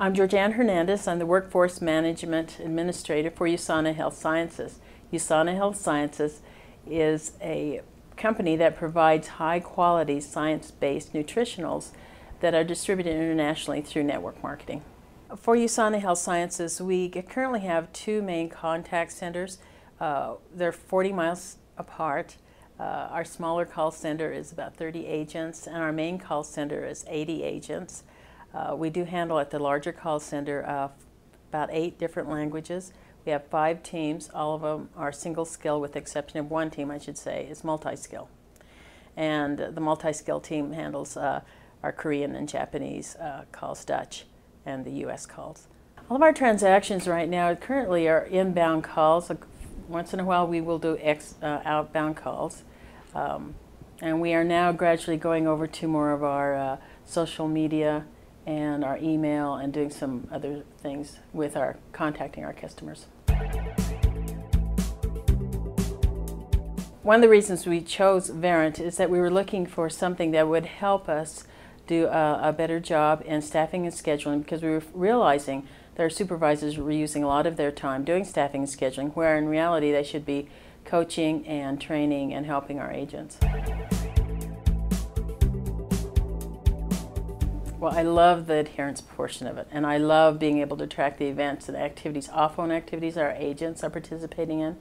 I'm Georgianne Hernandez. I'm the Workforce Management Administrator for USANA Health Sciences. USANA Health Sciences is a company that provides high-quality, science-based nutritionals that are distributed internationally through network marketing. For USANA Health Sciences, we currently have two main contact centers. They're 40 miles apart. Our smaller call center is about 30 agents, and our main call center is 80 agents. We do handle at the larger call center about 8 different languages. We have 5 teams. All of them are single skill, with the exception of one team, I should say, is multi-skill. And the multi-skill team handles our Korean and Japanese calls, Dutch, and the U.S. calls. All of our transactions right now currently are inbound calls. Once in a while we will do outbound calls. And we are now gradually going over to more of our social media and our email and doing some other things with our contacting our customers. One of the reasons we chose Verint is that we were looking for something that would help us do a better job in staffing and scheduling, because we were realizing that our supervisors were using a lot of their time doing staffing and scheduling, where in reality they should be coaching and training and helping our agents. Well, I love the adherence portion of it, and I love being able to track the events and activities, off-phone activities our agents are participating in.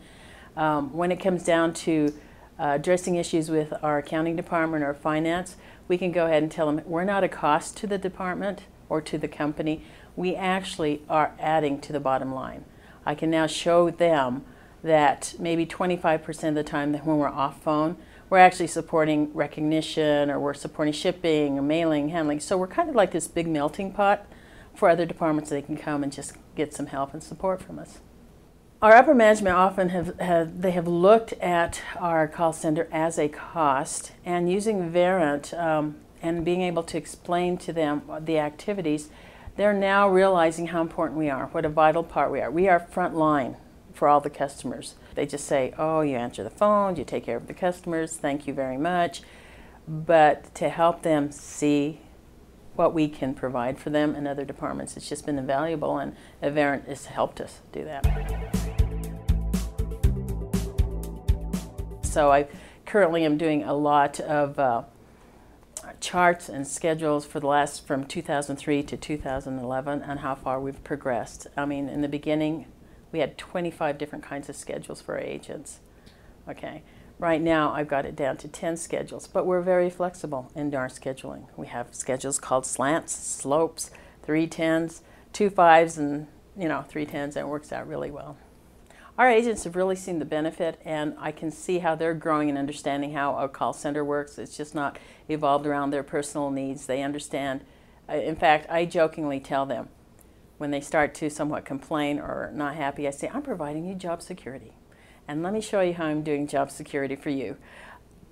When it comes down to addressing issues with our accounting department or finance, we can go ahead and tell them we're not a cost to the department or to the company. We actually are adding to the bottom line. I can now show them that maybe 25% of the time that when we're off phone, we're actually supporting recognition, or we're supporting shipping or mailing, handling. So we're kind of like this big melting pot for other departments. They can come and just get some help and support from us. Our upper management often have looked at our call center as a cost, and using Verint and being able to explain to them the activities, they're now realizing how important we are, what a vital part we are. We are front line for all the customers. They just say, oh, you answer the phone, you take care of the customers, thank you very much. But to help them see what we can provide for them in other departments, it's just been invaluable, and Verint has helped us do that. So I currently am doing a lot of charts and schedules for the last, from 2003 to 2011, and how far we've progressed. I mean, in the beginning, we had 25 different kinds of schedules for our agents. Okay, right now I've got it down to 10 schedules, but we're very flexible in our scheduling. We have schedules called slants, slopes, 3 10s, 2 5s, and 3 10s, and it works out really well. Our agents have really seen the benefit, and I can see how they're growing and understanding how a call center works. It's just not evolved around their personal needs. They understand. In fact, I jokingly tell them, when they start to somewhat complain or not happy, I say, I'm providing you job security. And let me show you how I'm doing job security for you.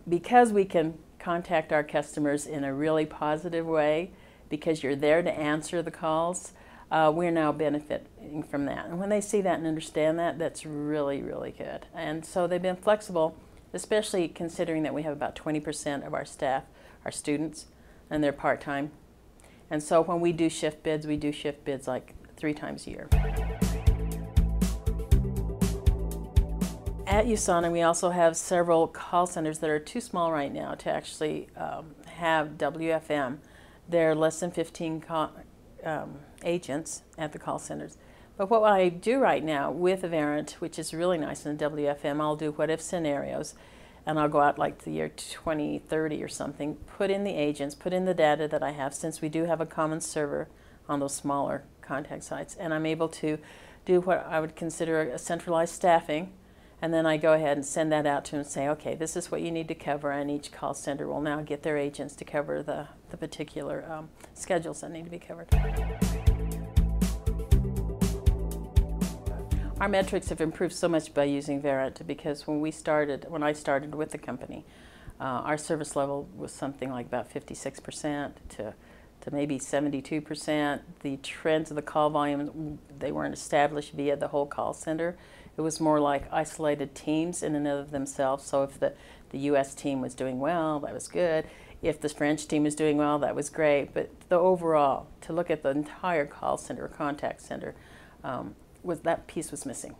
Because we can contact our customers in a really positive way, because you're there to answer the calls, we're now benefiting from that. And when they see that and understand that, that's really, really good. And so they've been flexible, especially considering that we have about 20% of our staff are students, and they're part-time. And so when we do shift bids, we do shift bids like 3 times a year. At USANA, we also have several call centers that are too small right now to actually have WFM. They're less than 15 agents at the call centers. But what I do right now with Verint, which is really nice in the WFM, I'll do what-if scenarios, and I'll go out like the year 2030 or something, put in the agents, put in the data that I have, since we do have a common server on those smaller contact sites, and I'm able to do what I would consider a centralized staffing, and then I go ahead and send that out to them and say, okay, this is what you need to cover, and each call center will now get their agents to cover the particular schedules that need to be covered. Our metrics have improved so much by using Verint, because when I started with the company, our service level was something like about 56% to maybe 72%. The trends of the call volume, they weren't established via the whole call center. It was more like isolated teams in and of themselves. So if the US team was doing well, that was good. If the French team was doing well, that was great. But the overall, to look at the entire call center or contact center, that piece was missing.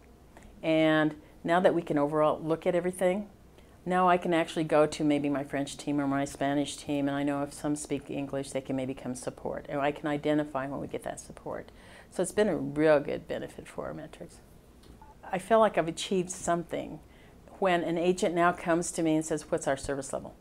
And now that we can overall look at everything, now I can actually go to maybe my French team or my Spanish team, and I know if some speak English, they can maybe come support. And I can identify when we get that support. So it's been a real good benefit for our metrics. I feel like I've achieved something when an agent now comes to me and says, what's our service level?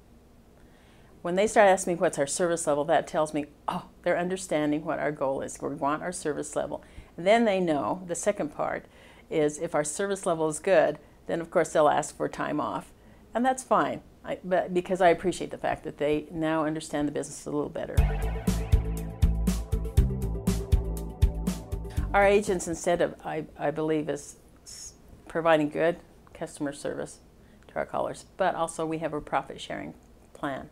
When they start asking me what's our service level, that tells me, oh, they're understanding what our goal is. We want our service level. And then they know, the second part is if our service level is good, then of course they'll ask for time off. And that's fine, but because I appreciate the fact that they now understand the business a little better. Our agents, instead of, I believe, is providing good customer service to our callers, but also we have a profit sharing plan.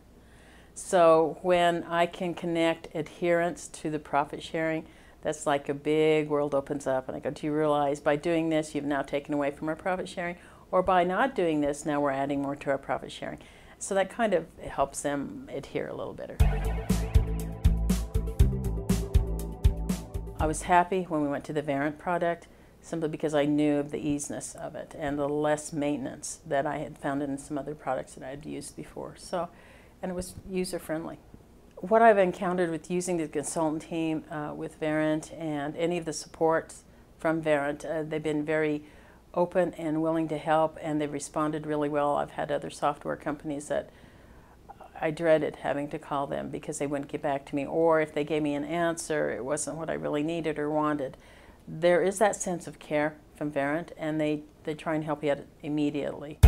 So when I can connect adherence to the profit sharing, that's like a big world opens up, and I go, do you realize by doing this you've now taken away from our profit sharing, or by not doing this now we're adding more to our profit sharing. So that kind of helps them adhere a little better. I was happy when we went to the Verint product, simply because I knew of the easiness of it and the less maintenance that I had found in some other products that I had used before. And it was user-friendly. What I've encountered with using the consultant team with Verint and any of the supports from Verint, they've been very open and willing to help, and they've responded really well. I've had other software companies that I dreaded having to call them because they wouldn't get back to me, or if they gave me an answer, it wasn't what I really needed or wanted. There is that sense of care from Verint, and they try and help you out immediately.